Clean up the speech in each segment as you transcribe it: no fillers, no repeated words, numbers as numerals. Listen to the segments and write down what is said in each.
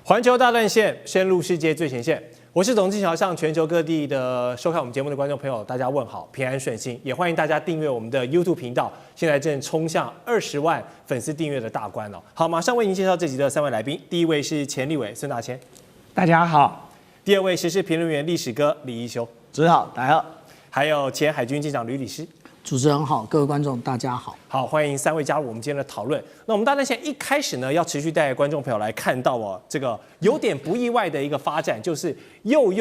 環球大斷線，深入世界最前線。我是董志橋，向全球各地的收看我們節目的觀眾朋友，大家問好，平安順心。也歡迎大家訂閱我們的 YouTube 頻道，現在正衝向20萬粉絲訂閱的大關哦。好，馬上為您介紹這集的3位來賓。第一位是前立委孫大千，大家好。第二位時事評論員歷史哥李宜修，主持人好，大家好。還有前海軍艦長呂律師。主持人好，各位觀眾大家好。好，歡迎3位加入我們今天的討論。那我們大斷線一開始呢，要持續帶觀眾朋友來看到哦，這個有點不意外的一個發展，就是又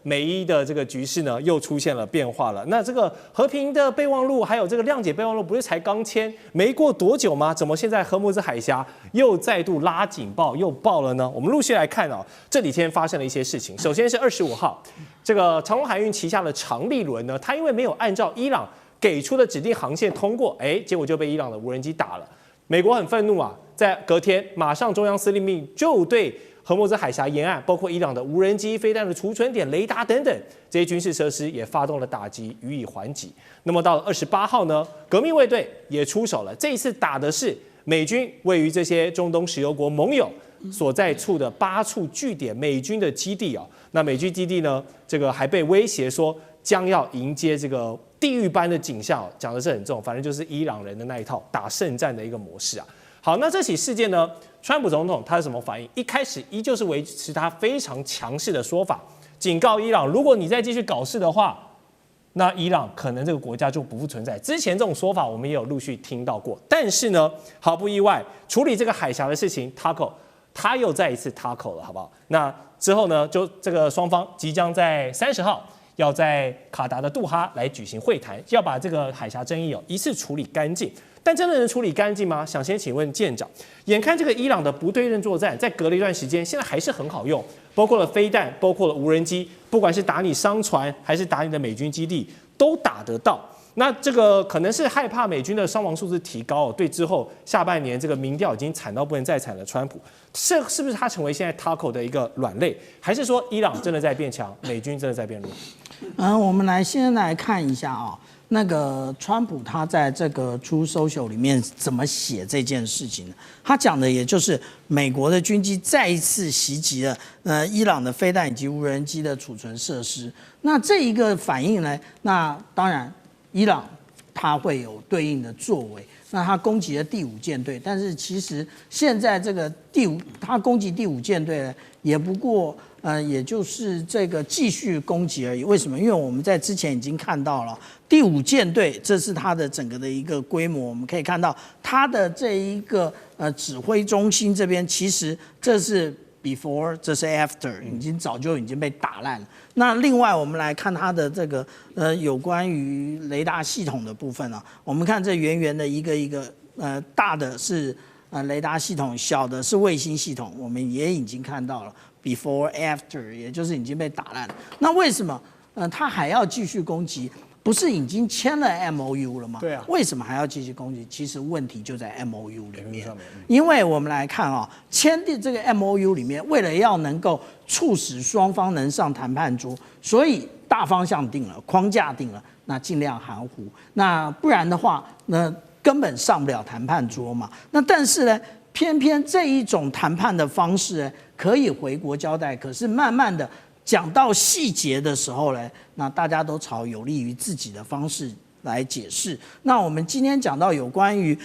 美伊的這個局勢呢又出現了變化了。那這個和平的備忘錄，還有這個諒解備忘錄，不是才剛簽沒過多久嗎？怎麼現在荷姆茲海峽又再度拉警報，又爆了呢？我們陸續來看哦，這幾天發生了一些事情。首先是25號，這個長榮海運旗下的長利輪呢，它因為沒有按照伊朗給出的指定航線通過，結果就被伊朗的無人機打了。美國很憤怒啊，在隔天馬上中央司令部就對荷姆茲海峽沿岸，包括伊朗的無人機、飛彈的儲存點、雷達等等這些軍事設施也發動了打擊，予以還擊。那麼到了28號呢，革命衛隊也出手了，這一次打的是美軍位於這些中東石油國盟友所在處的8處據點美軍的基地哦。那美軍基地呢，這個還被威脅說將要迎接這個地獄般的景象，講的是很重，反正就是伊朗人的那一套打聖戰的一個模式啊。好，那這起事件呢，川普總統他是什麼反應？一開始依舊是維持他非常強勢的說法，警告伊朗，如果你再繼續搞事的話，那伊朗可能這個國家就不復存在。之前這種說法我們也有陸續聽到過，但是呢，毫不意外，處理這個海峽的事情 ，Taco 他又再一次 Taco 了，好不好？那之後呢，就這個雙方即將在30號。要在卡達的杜哈來舉行會談，要把這個海峽爭議一次處理乾淨。但真的能處理乾淨嗎？想先請問艦長，眼看這個伊朗的不對稱作戰，在隔了一段時間，現在還是很好用，包括了飛彈，包括了無人機，不管是打你商船，還是打你的美軍基地，都打得到。那這個可能是害怕美軍的傷亡數字提高，對之後下半年這個民調已經慘到不能再慘的川普，是不是他成為現在 Taco 的一個軟肋，還是說伊朗真的在變強，美軍真的在變弱？我們先來看一下啊，那個川普他在這個 Truth Social 裡面怎麼寫這件事情呢？他講的也就是美國的軍機再一次襲擊了伊朗的飛彈以及無人機的儲存設施。那這一個反應呢，那當然伊朗它會有對應的作為。那他攻擊了第5艦隊，但是其實現在這個他攻擊第5艦隊呢，也不過也就是這個繼續攻擊而已。為什麼？因為我們在之前已經看到了第5艦隊，這是它的整個的一個規模。我們可以看到它的這一個指揮中心這邊，其實這是 before， 這是 after， 早就已經被打爛了。那另外我們來看它的這個有關於雷達系統的部分啊，我們看這圓圓的一個大的是雷達系統，小的是衛星系統，我們也已經看到了 before after， 也就是已經被打爛了。那為什麼它還要繼續攻擊？不是已經簽了 MOU 了嗎？對啊，為什麼還要繼續攻擊？其實問題就在 MOU 裡面，因為我們來看啊，簽訂這個 MOU 裡面，為了要能夠促使雙方能上談判桌，所以大方向定了，框架定了，那盡量含糊，那不然的話，那根本上不了談判桌嘛。那但是呢，偏偏這一種談判的方式呢，可以回國交代，可是慢慢的講到細節的時候呢，那大家都朝有利於自己的方式來解釋。那我們今天講到有關於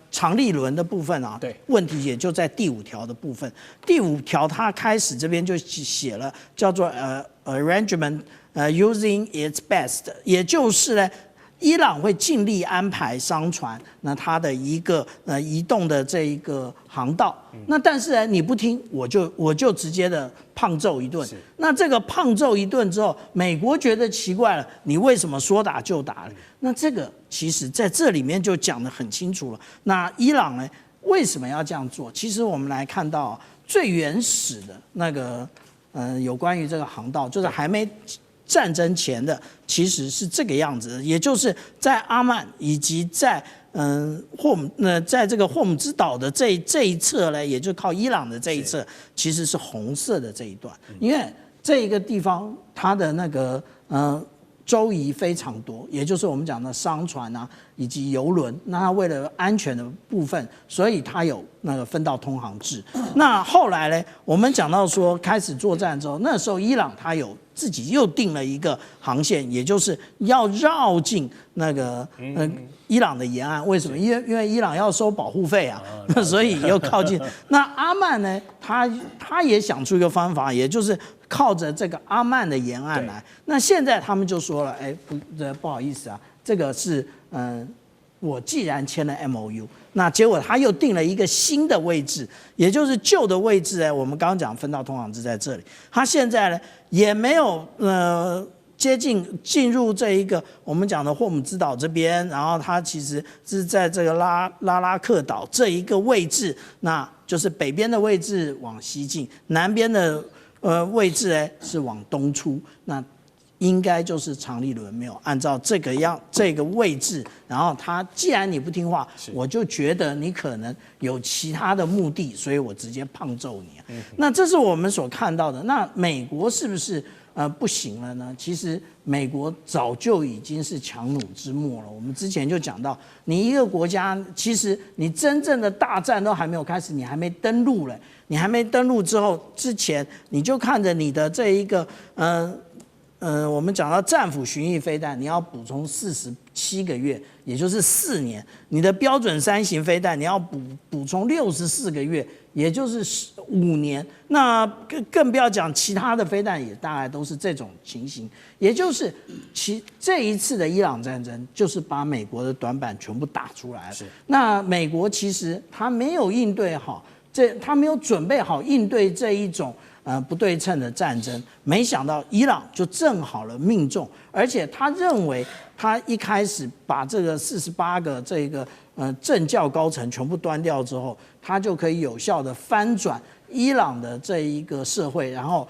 長利輪的部分啊，對，問題也就在第5條的部分。第5條它開始這邊就寫了叫做arrangement using its best， 也就是呢，伊朗會盡力安排商船，那它的一個移動的這一個航道。那但是呢，你不聽，我就直接的胖揍一頓。那這個胖揍一頓之後，美國覺得奇怪了，你為什麼說打就打了？那這個其實在這裡面就講得很清楚了。那伊朗呢，為什麼要這樣做？其實我們來看到最原始的那個有關於這個航道，就是還沒戰爭前的，其實是這個樣子的，也就是在阿曼以及在在這個霍姆茲島的這一側呢，也就靠伊朗的這一側，其實是紅色的這一段，因為這一個地方它的那個舟夷非常多，也就是我們講的商船啊，以及郵輪。那它為了安全的部分，所以它有那個分道通航制。那後來呢，我們講到說開始作戰之後，那時候伊朗它有自己又定了一個航線，也就是要繞進那個伊朗的沿岸。為什麼？因為伊朗要收保護費啊，所以又靠近。那阿曼呢，他也想出一個方法，也就是靠着這個阿曼的沿岸來。那現在他們就說了，哎，不好意思啊，這個是我既然簽了 MOU， 那結果他又定了一個新的位置，也就是舊的位置。我們剛剛講分道通航制在這裡，他現在呢也沒有進入這一個我們講的霍姆茲島這邊，然後它其實是在這個拉克島這一個位置，那就是北邊的位置往西進，南邊的位置呢是往東出。那應該就是常立倫沒有按照這個位置，然後他既然你不聽話，我就覺得你可能有其他的目的，所以我直接胖揍你啊。那這是我們所看到的。那美國是不是不行了呢？其實美國早就已經是强弩之末了。我們之前就講到，你一個國家，其實你真正的大戰都還沒有開始，你還沒登陸了，你還沒登陸之前，你就看着你的這一個我們講到戰斧巡弋飛彈，你要補充47個月，也就是4年；你的標準3型飛彈，你要補充64個月，也就是5年。那更不要講其他的飛彈，也大概都是這種情形。也就是這一次的伊朗戰爭，就是把美國的短板全部打出來了。那美國其實他沒有應對好，他沒有準備好應對這一種不對稱的戰爭，沒想到伊朗就正好了命中，而且他認為他一開始把這個48個這個政教高層全部端掉之後，他就可以有效的翻轉伊朗的這一個社會，然後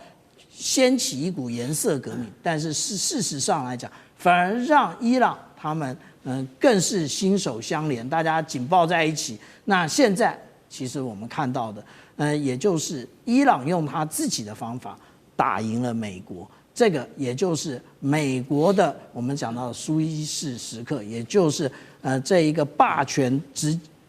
掀起一股顏色革命。但是事實上來講，反而讓伊朗他們更是心手相連，大家緊抱在一起。那現在其實我們看到的。也就是伊朗用他自己的方法打贏了美國，這個也就是美國的我們講到的蘇伊士時刻，也就是這一個霸權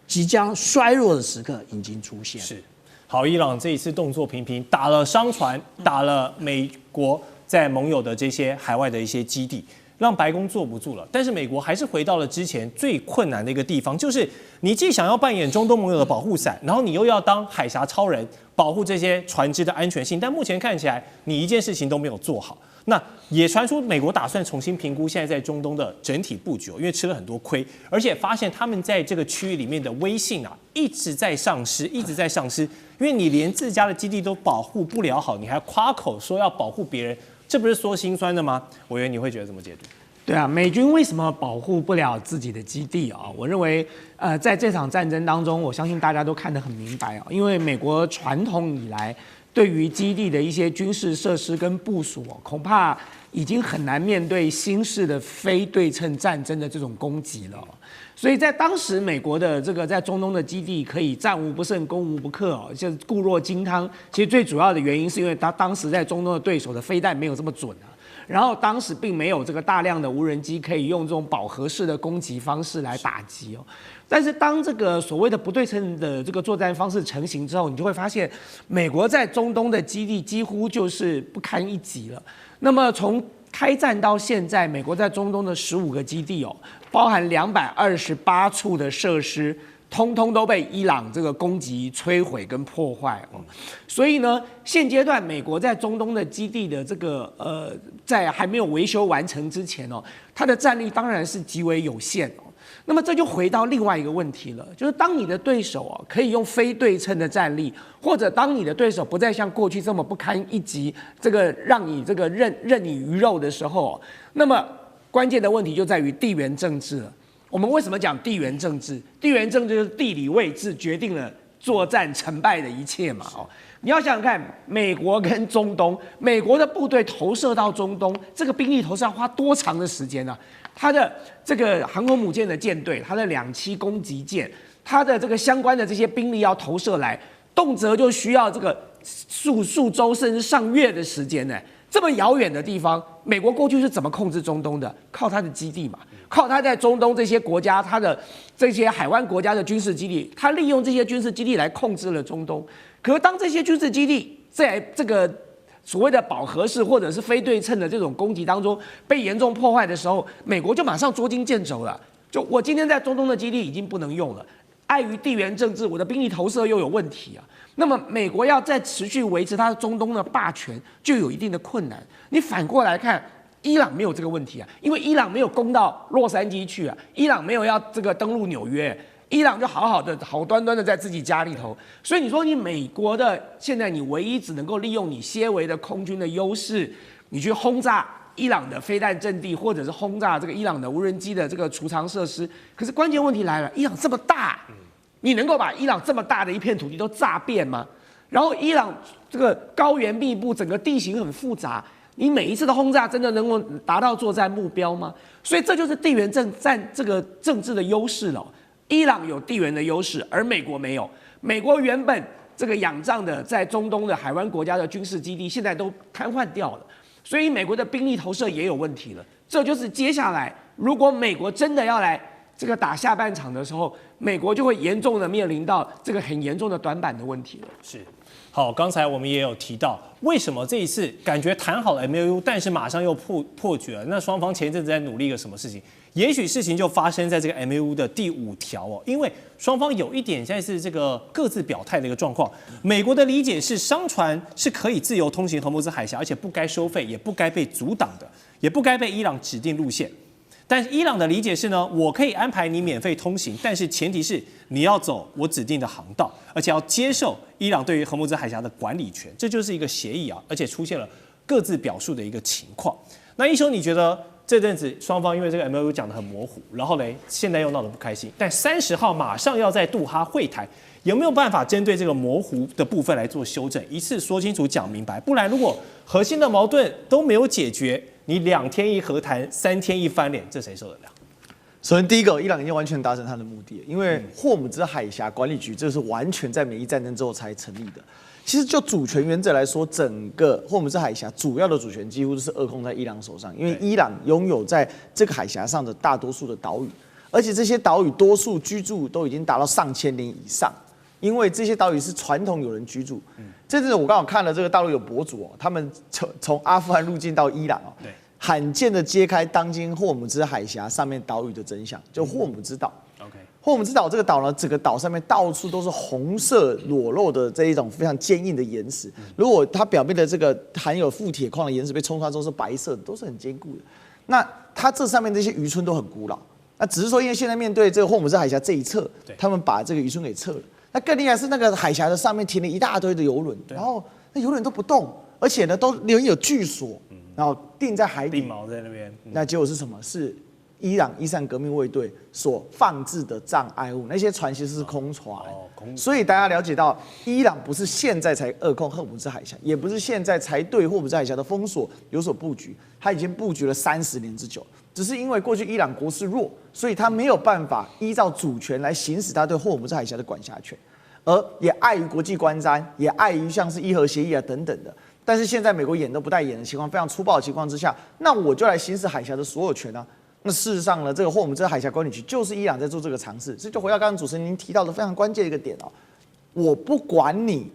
即將衰弱的時刻已經出現。是，好，伊朗這一次動作頻頻，打了商船，打了美國在盟友的這些海外的一些基地，讓白宮坐不住了。但是美國還是回到了之前最困難的一個地方，就是你既想要扮演中東盟友的保護傘，然后你又要当海峽超人，保護這些船只的安全性。但目前看起來，你一件事情都沒有做好。那也傳出美國打算重新評估現在在中東的整體布局，因為吃了很多虧，而且發現他們在這個區域裡面的威信啊一直在喪失，一直在喪失。因為你連自家的基地都保護不了好，你還誇口說要保護別人，這不是說心酸的嗎？委員，你會覺得怎麼解讀？對啊，美軍為什麼保護不了自己的基地啊？我認為，在這場戰爭當中，我相信大家都看得很明白啊。因為美國傳統以來對於基地的一些軍事設施跟部署，恐怕已經很難面對新式的非對稱戰爭的這種攻擊了。所以在當時，美國的這個在中東的基地可以戰無不勝、攻無不克哦，就是固若金湯。其實最主要的原因是因為他當時在中東的對手的飛彈沒有這麼準啊。然後當時並沒有這個大量的無人機可以用這種飽和式的攻擊方式來打擊哦。但是當這個所謂的不對稱的這個作戰方式成型之後，你就會發現，美國在中東的基地幾乎就是不堪一擊了。那麼從開戰到現在，美國在中東的15個基地哦，包含228處的設施，通通都被伊朗這個攻擊、摧毀跟破壞哦。所以呢，現階段美國在中東的基地的這個在還沒有維修完成之前哦，它的戰力當然是極為有限哦。那麼這就回到另外一個問題了，就是當你的對手哦可以用非對稱的戰力，或者當你的對手不再像過去這麼不堪一擊，這個讓你這個任你魚肉的時候，那麼關鍵的問題就在於地緣政治了。我們為什麼講地緣政治？地緣政治就是地理位置決定了作戰成敗的一切嘛。哦，你要想想看，美國跟中東，美國的部队投射到中東，這个兵力投射要花多長的時間呢？它的這個航空母艦的艦隊，它的2棲攻擊艦，它的這個相關的這些兵力要投射來，動輒就需要這個數週甚至上月的時間呢。這麼遙遠的地方，美國過去是怎麼控制中東的？靠它的基地嘛，靠它在中東這些国家，它的這些海灣國家的軍事基地，它利用這些軍事基地來控制了中東。可是當這些軍事基地在這個所謂的飽和式或者是非對稱的這種攻擊當中被嚴重破壞的時候，美國就馬上捉襟見肘了。就我今天在中東的基地已經不能用了，礙於地緣政治，我的兵力投射又有問題啊。那麼美國要再持續維持它的中東的霸權，就有一定的困難。你反過來看，伊朗没有這個問題啊，因為伊朗沒有攻到洛杉磯去啊，伊朗沒有要這個登陸紐約，伊朗就好好的、好端端的在自己家裡頭。所以你說你美國的現在你唯一只能夠利用你些微的空軍的優勢，你去轟炸伊朗的飛彈陣地，或者是轟炸這個伊朗的無人機的這個儲藏設施。可是關鍵問題來了，伊朗這麼大。你能夠把伊朗這麼大的一片土地都炸遍嗎？然後伊朗這個高原密布，整個地形很複雜，你每一次的轟炸真的能夠達到作戰目標嗎？所以這就是地緣戰這個政治的優勢了。伊朗有地緣的優勢，而美國沒有。美國原本這個仰仗的在中東的海灣國家的軍事基地，現在都癱瘓掉了，所以美國的兵力投射也有問題了。這就是接下來如果美國真的要來這個打下半場的時候，美國就會嚴重的面臨到這個很嚴重的短板的問題了。是，好，剛才我們也有提到，為什麼這一次感覺談好了 MOU， 但是馬上又破局了？那雙方前一陣子在努力一個什麼事情？也許事情就發生在這個 MOU 的第5條哦，因為雙方有一點現在是這個各自表態的一個狀況。美國的理解是，商船是可以自由通行荷姆茲海峽，而且不該收費，也不該被阻擋的，也不該被伊朗指定路線。但是伊朗的理解是呢，我可以安排你免費通行，但是前提是你要走我指定的航道，而且要接受伊朗对於荷姆茲海峽的管理權，這就是一個協議啊，而且出現了各自表述的一個情況。那一休，你覺得這陣子雙方因為這個 MOU 講得很模糊，然後呢，現在又鬧得不開心，但30號馬上要在杜哈會談，有沒有辦法針對這個模糊的部分來做修正，一次說清楚講明白？不然如果核心的矛盾都沒有解決，你2天一和談，3天一翻臉，這誰受得了？首先，第一個，伊朗已經完全達成他的目的了，因為霍姆茲海峽管理局這是完全在美伊戰爭之後才成立的。其實就主權原則來說，整個霍姆茲海峽主要的主權幾乎都是扼控在伊朗手上，因為伊朗擁有在這個海峽上的大多數的島嶼，而且這些島嶼多數居住都已經達到上千年以上。因為這些島嶼是傳統有人居住，這陣子我剛好看了這個大陸有博主哦，他們從阿富汗入境到伊朗哦，罕見的揭開當今霍姆茲海峽上面島嶼的真相，就霍姆茲島。霍姆茲島這個島呢，整個島上面到處都是紅色裸露的這一種非常堅硬的岩石，如果它表面的這個含有富鐵礦的岩石被沖刷之後是白色的，都是很堅固的。那它這上面這些漁村都很古老，那只是說因為現在面對這個霍姆茲海峽這一側，他們把這個漁村給撤了。那更厲害是那個海峽的上面停了一大堆的遊輪，然後那遊輪都不動，而且呢都裡面有巨鎖，然後定在海底，定錨在那邊。那結果是什麼？是伊朗伊斯蘭革命衛隊所放置的障礙物，那些船其實是空船。所以大家了解到，伊朗不是現在才扼控荷姆茲海峽，也不是現在才對霍姆茲海峽的封鎖有所布局，他已經布局了30年之久。只是因為過去伊朗國勢弱，所以他沒有辦法依照主權來行使他對霍姆茲海峽的管轄權，而也礙於國際觀瞻，也礙於像是伊核協議啊等等的。但是現在美國眼都不帶眼的情況，非常粗暴的情況之下，那我就來行使海峽的所有權啊。那事實上呢，這個霍姆茲海峽管理局就是伊朗在做這個嘗試。這就回到剛剛主持人您提到的非常關鍵的一個點哦，我不管你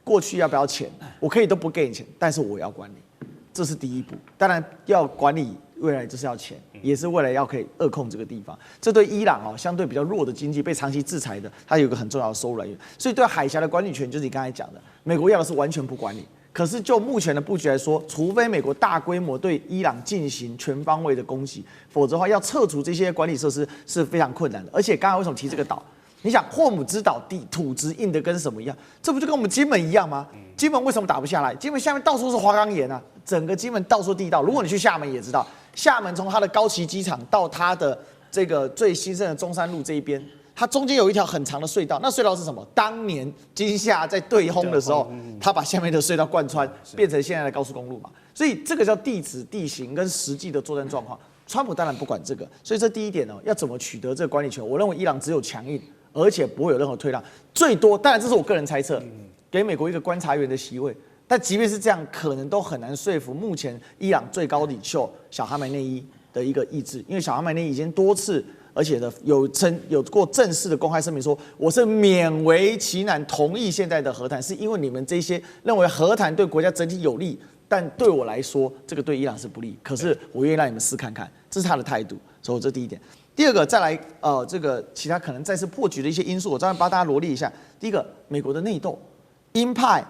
過去要不要錢，我可以都不給你錢，但是我要管你，這是第一步。當然要管理。未來就是要錢，也是未來要可以扼控這個地方。這對伊朗哦，相對比較弱的經濟被長期制裁的，它有一個很重要的收入來源。所以對海峽的管理權，就是你剛才講的，美國要的是完全不管你。可是就目前的布局來說，除非美國大規模對伊朗進行全方位的攻擊，否則的話要撤除這些管理設施是非常困難的。而且剛才為什麼提這個島？你想霍姆茲島地土質硬的跟什麼一樣？這不就跟我們金門一樣嗎？金門為什麼打不下來？金門下面到處是花崗岩啊，整個金門到處地道。如果你去廈門也知道。廈門從它的高崎機場到它的這個最興盛的中山路這一邊，它中間有一條很長的隧道。那隧道是什麼？當年金廈在對轟的時候，它把下面的隧道貫穿，變成現在的高速公路嘛。所以這個叫地質、地形跟實際的作戰狀況。川普當然不管這個，所以這第一點呢，要怎麼取得這個管理權？我認為伊朗只有強硬，而且不會有任何退讓。最多，當然這是我個人猜測，給美國一個觀察員的席位。但即便是這樣，可能都很難說服目前伊朗最高領袖小哈梅內伊的一個意志，因為小哈梅內伊已經多次，而且有過正式的公開聲明說，我是勉為其難同意現在的和談，是因為你們這些認為和談對國家整體有利，但對我來說，這個對伊朗是不利。可是我願意讓你們試看看，這是他的態度。所以這是第一點。第二個，再來這個其他可能再次破局的一些因素，我再幫大家羅列一下。第一個，美國的內鬥，鷹派、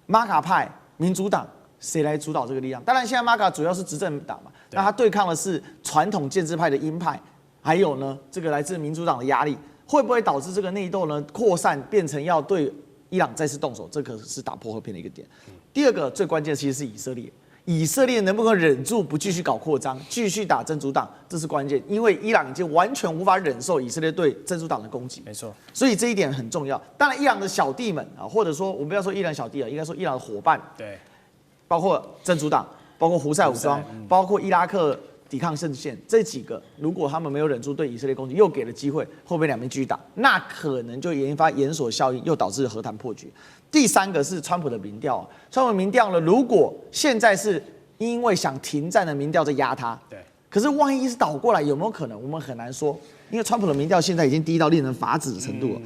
馬卡派、民主黨，誰來主導這個力量？當然，現在馬卡主要是執政黨嘛，那他對抗的是傳統建制派的鷹派，還有呢，這個來自民主黨的壓力，會不會導致這個內鬥呢擴散，變成要對伊朗再次動手？這可是打破和平的一個點。第二個最關鍵的其實是以色列。以色列能不能忍住不繼續搞擴張，繼續打真主黨，這是關鍵，因為伊朗已經完全無法忍受以色列對真主黨的攻擊。沒錯，所以這一點很重要。當然，伊朗的小弟們啊，或者說我們不要說伊朗小弟了，應該說伊朗的夥伴，對，包括真主黨，包括胡塞武裝，包括伊拉克抵抗陣線這幾個，如果他們沒有忍住對以色列攻擊，又給了機會，會不會兩邊繼續打？那可能就引發連鎖效應，又導致和談破局。第三個是川普的民調，川普民調呢，如果現在是因為想停戰的民調在壓他，對，可是萬一是倒過來，有沒有可能？我們很難說，因為川普的民調現在已經低到令人髮指的程度了。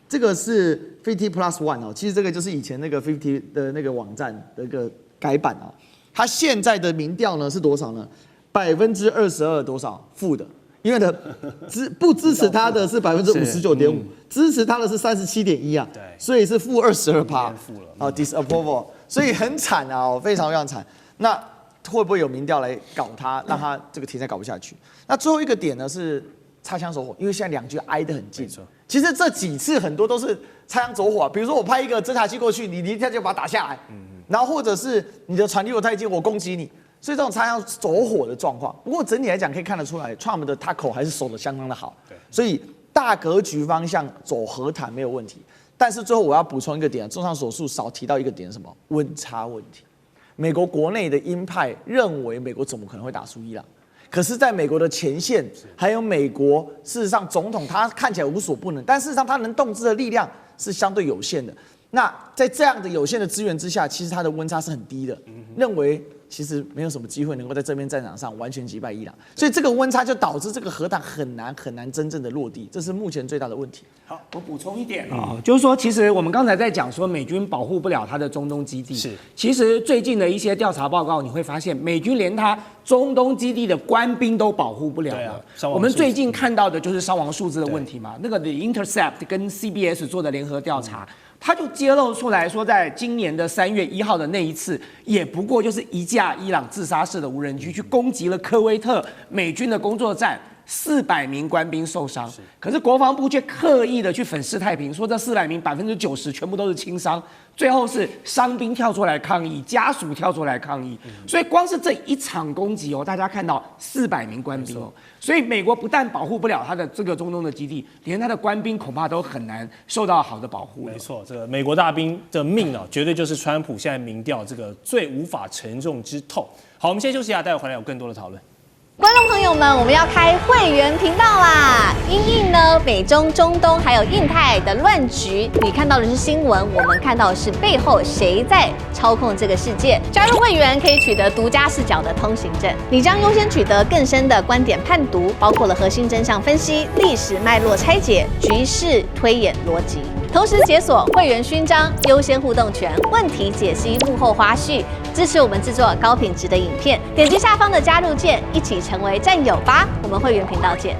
這個是 50+1 哦，其實這個就是以前那個50的那個網站的一個改版啊。他現在的民調呢是多少呢？22%多少負的？因為不支持他的是59.5%，支持他的是37.1%啊，所以是負22%啊 ，disapproval， 所以很慘啊，非常非常慘。那會不會有民調來搞他，讓他這個題材搞不下去？那最後一個點呢是擦槍走火，因為現在兩軍挨得很近。其實這幾次很多都是擦槍走火啊，比如說我派一個偵察機過去，你一下就把它打下來，然後或者是你的船離我太近，我攻擊你。所以這種擦槍走火的狀況，不過整體來講可以看得出來 ，Trump 的 tackle 還是守得相當的好。所以大格局方向走和談沒有問題。但是最後我要補充一個點，綜上所述少提到一個點，什麼溫差問題？美國國內的鷹派認為美國怎麼可能會打輸伊朗？可是，在美國的前線，還有美國，事實上總統他看起來無所不能，但事實上他能動之的力量是相對有限的。那在這樣的有限的資源之下，其實他的溫差是很低的，認為其實沒有什麼機會能夠在這邊戰場上完全擊敗伊朗，所以這個溫差就導致這個和談很難真正的落地，這是目前最大的問題。好，我補充一點啊，就是說，其實我們剛才在講說美軍保護不了他的中東基地，是，其實最近的一些調查報告你會發現，美軍連他中東基地的官兵都保護不了了。我們最近看到的就是傷亡數字的問題嘛，那個 The Intercept 跟 CBS 做的聯合調查。他就揭露出來說，在今年的3月1號的那一次，也不過就是一架伊朗自殺式的無人機去攻擊了科威特美軍的工作站，400名官兵受傷。可是國防部卻刻意的去粉飾太平，說這400名90%全部都是輕傷。最後是傷兵跳出來抗議，家屬跳出來抗議。所以光是這一場攻擊哦，大家看到400名官兵哦，所以美國不但保護不了他的這個中東的基地，連他的官兵恐怕都很難受到好的保護。沒錯，這個美國大兵的命啊，絕對就是川普現在民調這個最無法承重之痛。好，我們先休息一下，待會回來有更多的討論。觀眾朋友們，我們要開會員頻道啦！因應呢美中、中東還有印太的亂局，你看到的是新聞，我們看到的是背後誰在操控這個世界。加入會員可以取得獨家視角的通行證，你將優先取得更深的觀點判讀，包括了核心真相分析、歷史脈絡拆解、局勢推演邏輯。同時解鎖會員勳章、優先互動權、問題解析、幕後花絮，支持我們制作高品質的影片。點擊下方的加入鍵，一起成為戰友吧！我們會員頻道見。